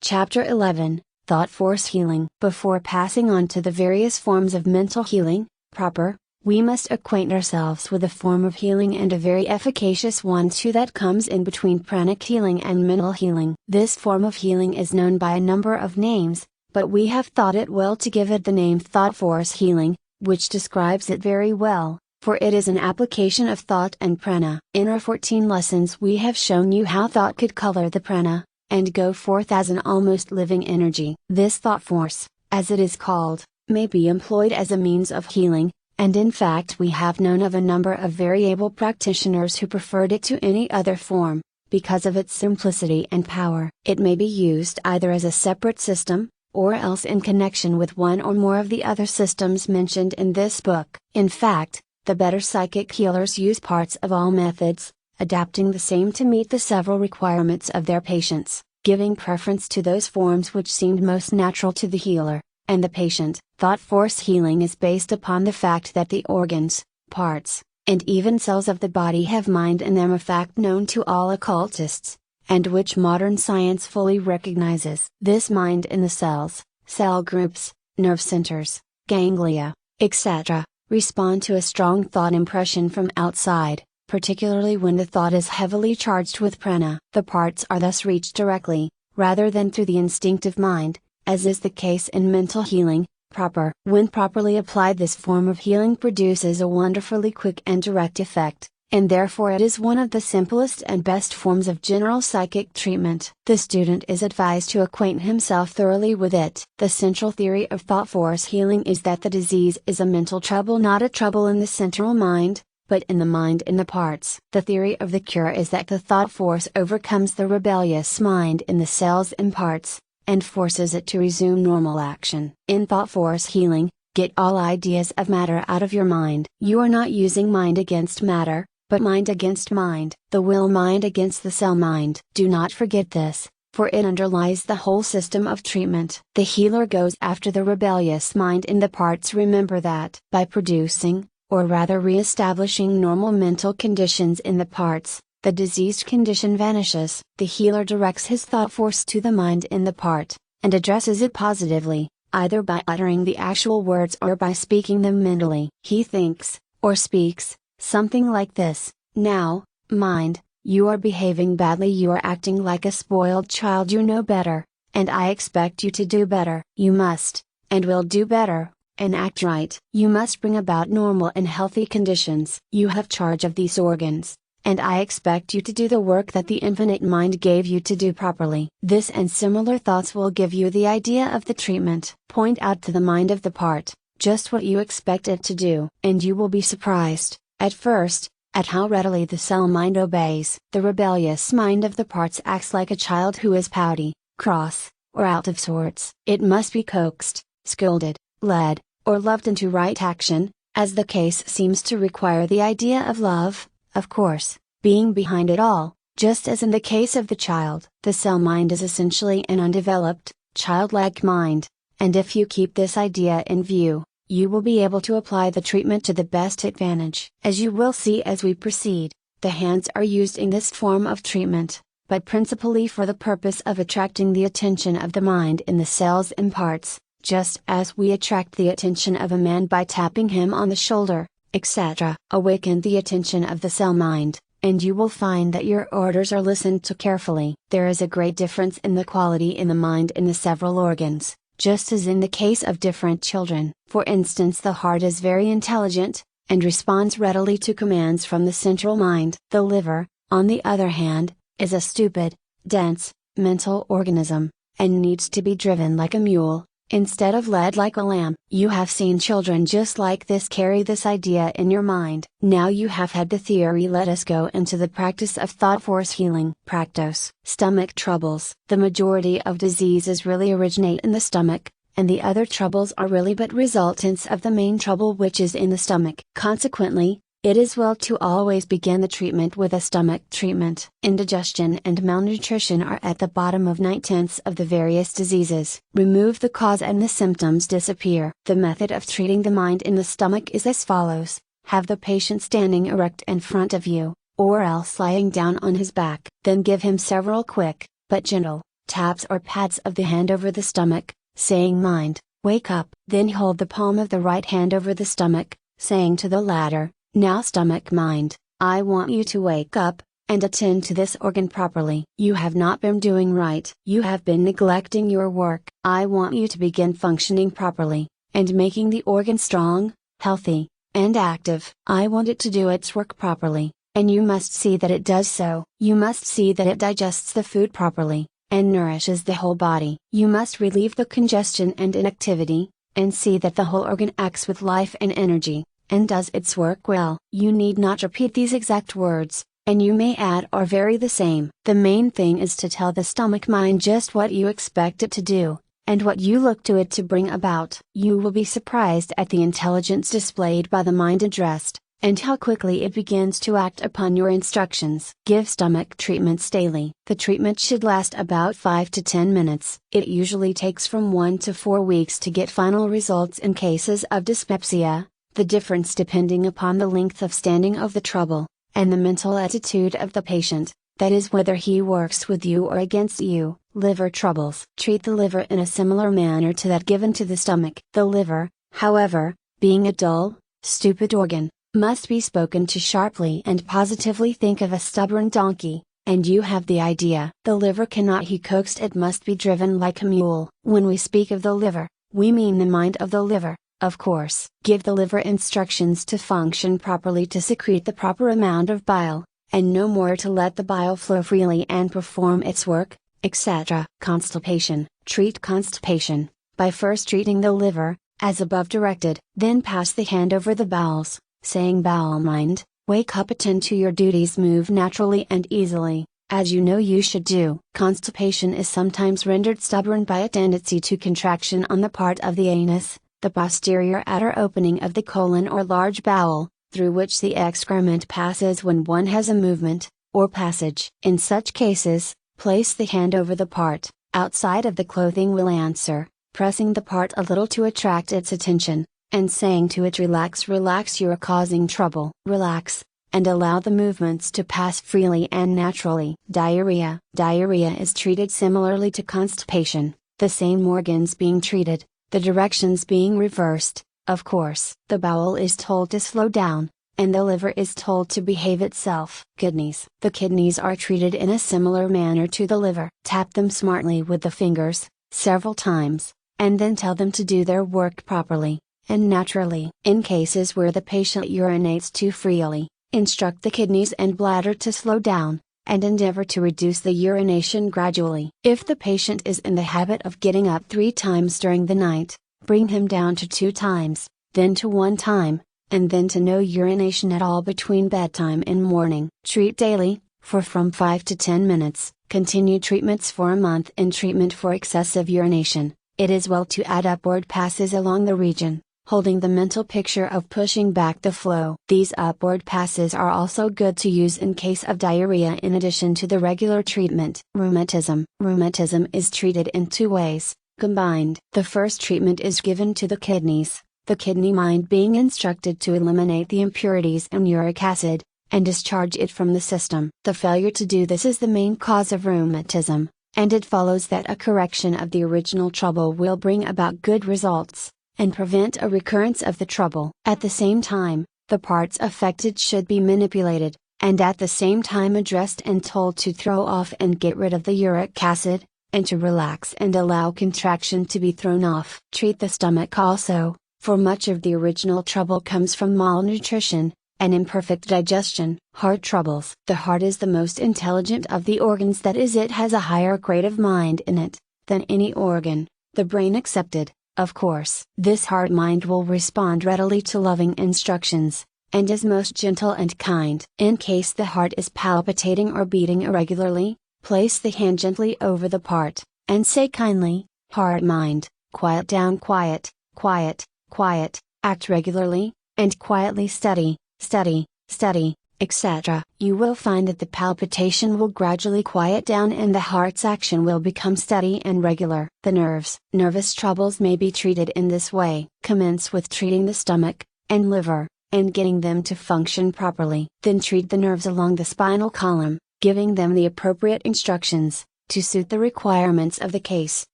Chapter 11, Thought Force Healing. Before passing on to the various forms of mental healing, proper, we must acquaint ourselves with a form of healing and a very efficacious one too that comes in between pranic healing and mental healing. This form of healing is known by a number of names, but we have thought it well to give it the name Thought Force Healing, which describes it very well, for it is an application of thought and prana. In our 14 lessons we have shown you how thought could color the prana, and go forth as an almost living energy. This thought force, as it is called, may be employed as a means of healing, and in fact we have known of a number of very able practitioners who preferred it to any other form, because of its simplicity and power. It may be used either as a separate system, or else in connection with one or more of the other systems mentioned in this book. In fact, the better psychic healers use parts of all methods, adapting the same to meet the several requirements of their patients, giving preference to those forms which seemed most natural to the healer and the patient. Thought force healing is based upon the fact that the organs, parts, and even cells of the body have mind in them, a fact known to all occultists, and which modern science fully recognizes. This mind in the cells, cell groups, nerve centers, ganglia, etc., respond to a strong thought impression from outside, particularly when the thought is heavily charged with prana. The parts are thus reached directly, rather than through the instinctive mind, as is the case in mental healing, proper. When properly applied, this form of healing produces a wonderfully quick and direct effect, and therefore it is one of the simplest and best forms of general psychic treatment. The student is advised to acquaint himself thoroughly with it. The central theory of thought force healing is that the disease is a mental trouble, not a trouble in the central mind, but in the mind in the parts. The theory of the cure is that the thought force overcomes the rebellious mind in the cells and parts, and forces it to resume normal action. In thought force healing, get all ideas of matter out of your mind. You are not using mind against matter, but mind against mind. The will mind against the cell mind. Do not forget this, for it underlies the whole system of treatment. The healer goes after the rebellious mind in the parts. Remember that. By producing, or rather re-establishing normal mental conditions in the parts, the diseased condition vanishes. The healer directs his thought force to the mind in the part, and addresses it positively, either by uttering the actual words or by speaking them mentally. He thinks, or speaks, something like this: "Now, mind, you are behaving badly, you are acting like a spoiled child, you know better, and I expect you to do better. You must, and will do better, and act right. You must bring about normal and healthy conditions. You have charge of these organs, and I expect you to do the work that the infinite mind gave you to do properly." This and similar thoughts will give you the idea of the treatment. Point out to the mind of the part, just what you expect it to do, and you will be surprised, at first, at how readily the cell mind obeys. The rebellious mind of the parts acts like a child who is pouty, cross, or out of sorts. It must be coaxed, scolded, led, or loved into right action, as the case seems to require the idea of love, of course, being behind it all, just as in the case of the child. The cell mind is essentially an undeveloped, childlike mind, and if you keep this idea in view, you will be able to apply the treatment to the best advantage. As you will see as we proceed, the hands are used in this form of treatment, but principally for the purpose of attracting the attention of the mind in the cells and parts, just as we attract the attention of a man by tapping him on the shoulder, etc. Awaken the attention of the cell mind, and you will find that your orders are listened to carefully. There is a great difference in the quality in the mind in the several organs, just as in the case of different children. For instance, the heart is very intelligent, and responds readily to commands from the central mind. The liver, on the other hand, is a stupid, dense, mental organism, and needs to be driven like a mule, instead of led like a lamb. You have seen children just like this carry this idea in your mind. Now you have had the theory, let us go into the practice of thought force healing. Practice. Stomach troubles. The majority of diseases really originate in the stomach, and the other troubles are really but resultants of the main trouble, which is in the stomach. Consequently, it is well to always begin the treatment with a stomach treatment. Indigestion and malnutrition are at the bottom of 9/10 of the various diseases. Remove the cause and the symptoms disappear. The method of treating the mind in the stomach is as follows: have the patient standing erect in front of you, or else lying down on his back. Then give him several quick, but gentle, taps or pats of the hand over the stomach, saying mind, wake up. Then hold the palm of the right hand over the stomach, saying to the latter, now stomach mind, I want you to wake up, and attend to this organ properly. You have not been doing right. You have been neglecting your work. I want you to begin functioning properly, and making the organ strong, healthy, and active. I want it to do its work properly, and you must see that it does so. You must see that it digests the food properly, and nourishes the whole body. You must relieve the congestion and inactivity, and see that the whole organ acts with life and energy, and does its work well. You need not repeat these exact words, and you may add or vary the same. The main thing is to tell the stomach mind just what you expect it to do, and what you look to it to bring about. You will be surprised at the intelligence displayed by the mind addressed, and how quickly it begins to act upon your instructions. Give stomach treatments daily. The treatment should last about 5 to 10 minutes. It usually takes from 1 to 4 weeks to get final results in cases of dyspepsia, the difference depending upon the length of standing of the trouble, and the mental attitude of the patient, that is whether he works with you or against you. Liver troubles. Treat the liver in a similar manner to that given to the stomach. The liver, however, being a dull, stupid organ, must be spoken to sharply and positively. Think of a stubborn donkey, and you have the idea. The liver cannot be coaxed, it must be driven like a mule. When we speak of the liver, we mean the mind of the liver. Of course, give the liver instructions to function properly, to secrete the proper amount of bile, and no more, to let the bile flow freely and perform its work, etc. Constipation. Treat constipation, by first treating the liver, as above directed, then pass the hand over the bowels, saying bowel mind, wake up, attend to your duties, move naturally and easily, as you know you should do. Constipation is sometimes rendered stubborn by a tendency to contraction on the part of the anus, the posterior outer opening of the colon or large bowel, through which the excrement passes when one has a movement, or passage. In such cases, place the hand over the part, outside of the clothing will answer, pressing the part a little to attract its attention, and saying to it, relax, relax, you are causing trouble. Relax, and allow the movements to pass freely and naturally. Diarrhea. Diarrhea is treated similarly to constipation, the same organs being treated, the directions being reversed. Of course, the bowel is told to slow down, and the liver is told to behave itself. Kidneys. The kidneys are treated in a similar manner to the liver. Tap them smartly with the fingers, several times, and then tell them to do their work properly, and naturally. In cases where the patient urinates too freely, instruct the kidneys and bladder to slow down, and endeavor to reduce the urination gradually. If the patient is in the habit of getting up 3 times during the night, bring him down to 2 times, then to 1 time, and then to no urination at all between bedtime and morning. Treat daily, for from 5 to 10 minutes. Continue treatments for a month. In treatment for excessive urination, it is well to add upward passes along the region, holding the mental picture of pushing back the flow. These upward passes are also good to use in case of diarrhea in addition to the regular treatment. Rheumatism. Rheumatism is treated in 2 ways, combined. The first treatment is given to the kidneys, the kidney mind being instructed to eliminate the impurities in uric acid, and discharge it from the system. The failure to do this is the main cause of rheumatism, and it follows that a correction of the original trouble will bring about good results, and prevent a recurrence of the trouble. At the same time, the parts affected should be manipulated, and at the same time addressed and told to throw off and get rid of the uric acid, and to relax and allow contraction to be thrown off. Treat the stomach also, for much of the original trouble comes from malnutrition, and imperfect digestion. Heart troubles. The heart is the most intelligent of the organs, that is, it has a higher grade of mind in it, than any organ, the brain excepted. Of course, this heart mind will respond readily to loving instructions, and is most gentle and kind. In case the heart is palpitating or beating irregularly, place the hand gently over the part, and say kindly, heart mind, quiet down, quiet, quiet, quiet, act regularly, and quietly, steady, steady, steady, etc. You will find that the palpitation will gradually quiet down and the heart's action will become steady and regular. The nerves. Nervous troubles may be treated in this way. Commence with treating the stomach, and liver, and getting them to function properly. Then treat the nerves along the spinal column, giving them the appropriate instructions, to suit the requirements of the case.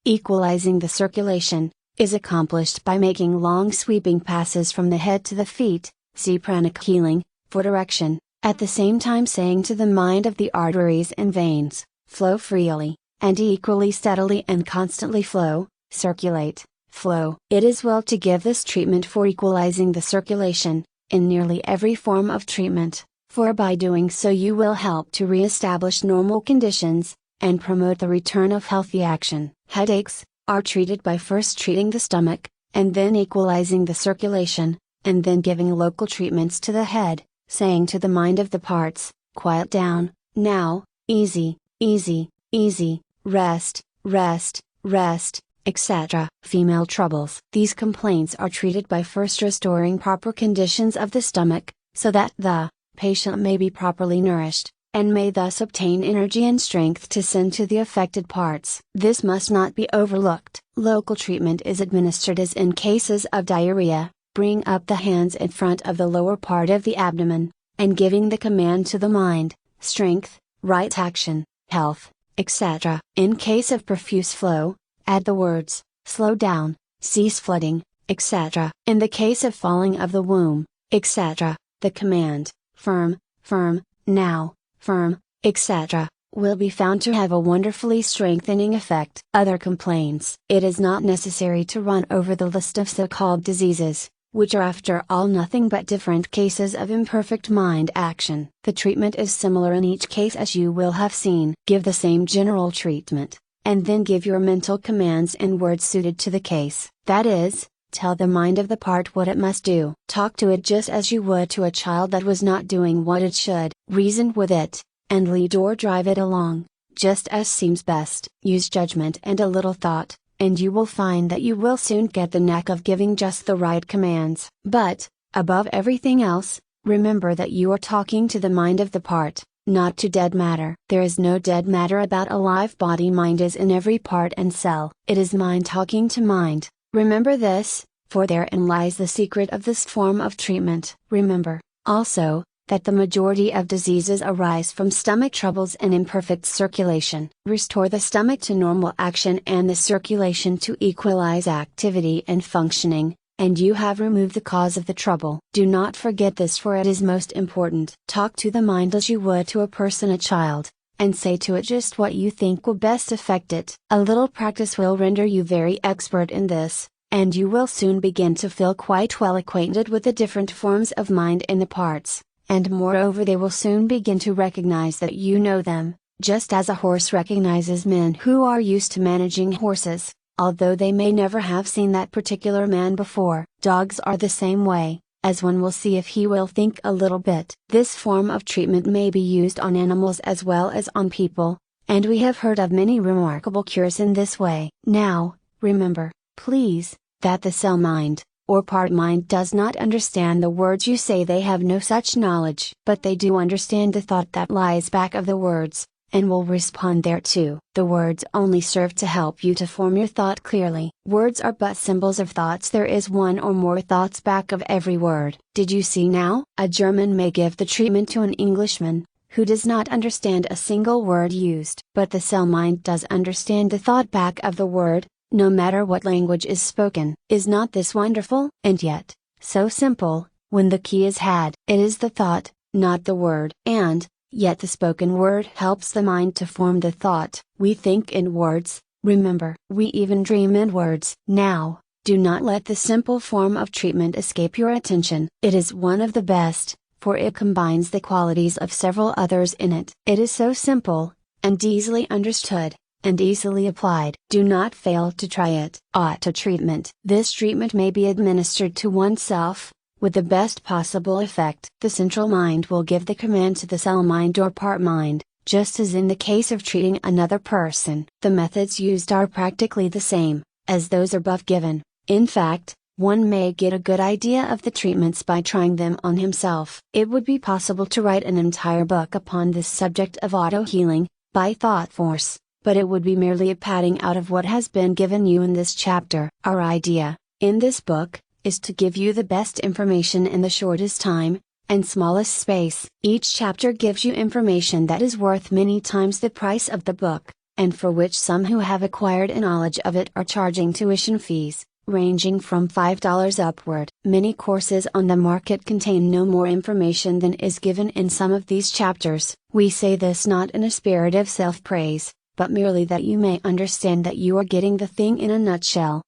Equalizing the circulation is accomplished by making long sweeping passes from the head to the feet, see pranic healing, for direction, at the same time saying to the mind of the arteries and veins, flow freely, and equally steadily and constantly flow, circulate, flow. It is well to give this treatment for equalizing the circulation, in nearly every form of treatment, for by doing so you will help to re-establish normal conditions, and promote the return of healthy action. Headaches are treated by first treating the stomach, and then equalizing the circulation, and then giving local treatments to the head, saying to the mind of the parts, quiet down, now, easy, easy, easy, rest, rest, rest, etc. Female troubles. These complaints are treated by first restoring proper conditions of the stomach, so that the patient may be properly nourished, and may thus obtain energy and strength to send to the affected parts. This must not be overlooked. Local treatment is administered as in cases of diarrhea, bring up the hands in front of the lower part of the abdomen, and giving the command to the mind, strength, right action, health, etc. In case of profuse flow, add the words, slow down, cease flooding, etc. In the case of falling of the womb, etc., the command, firm, firm, now, firm, etc., will be found to have a wonderfully strengthening effect. Other complaints. It is not necessary to run over the list of so-called diseases, which are after all nothing but different cases of imperfect mind action. The treatment is similar in each case, as you will have seen. Give the same general treatment, and then give your mental commands in words suited to the case. That is, tell the mind of the part what it must do. Talk to it just as you would to a child that was not doing what it should. Reason with it, and lead or drive it along, just as seems best. Use judgment and a little thought, and you will find that you will soon get the knack of giving just the right commands. But, above everything else, remember that you are talking to the mind of the part, not to dead matter. There is no dead matter about a live body. Mind is in every part and cell. It is mind talking to mind. Remember this, for therein lies the secret of this form of treatment. Remember, also, that the majority of diseases arise from stomach troubles and imperfect circulation. Restore the stomach to normal action and the circulation to equalize activity and functioning, and you have removed the cause of the trouble. Do not forget this, for it is most important. Talk to the mind as you would to a child, and say to it just what you think will best affect it. A little practice will render you very expert in this, and you will soon begin to feel quite well acquainted with the different forms of mind in the parts. And moreover, they will soon begin to recognize that you know them, just as a horse recognizes men who are used to managing horses, although they may never have seen that particular man before. Dogs are the same way, as one will see if he will think a little bit. This form of treatment may be used on animals as well as on people, and we have heard of many remarkable cures in this way. Now, remember, please, that the cell mind, or part mind, does not understand the words you say. They have no such knowledge. But they do understand the thought that lies back of the words, and will respond thereto. The words only serve to help you to form your thought clearly. Words are but symbols of thoughts. There is one or more thoughts back of every word. Did you see now? A German may give the treatment to an Englishman, who does not understand a single word used. But the cell mind does understand the thought back of the word, no matter what language is spoken. Is not this wonderful? And yet, so simple, when the key is had. It is the thought, not the word. And, yet the spoken word helps the mind to form the thought. We think in words, remember. We even dream in words. Now, do not let the simple form of treatment escape your attention. It is one of the best, for it combines the qualities of several others in it. It is so simple, and easily understood, and easily applied. Do not fail to try it. Auto treatment. This treatment may be administered to oneself, with the best possible effect. The central mind will give the command to the cell mind or part mind, just as in the case of treating another person. The methods used are practically the same, as those above given. In fact, one may get a good idea of the treatments by trying them on himself. It would be possible to write an entire book upon this subject of auto healing, by thought force, but it would be merely a padding out of what has been given you in this chapter. Our idea, in this book, is to give you the best information in the shortest time, and smallest space. Each chapter gives you information that is worth many times the price of the book, and for which some who have acquired a knowledge of it are charging tuition fees, ranging from $5 upward. Many courses on the market contain no more information than is given in some of these chapters. We say this not in a spirit of self-praise, but merely that you may understand that you are getting the thing in a nutshell.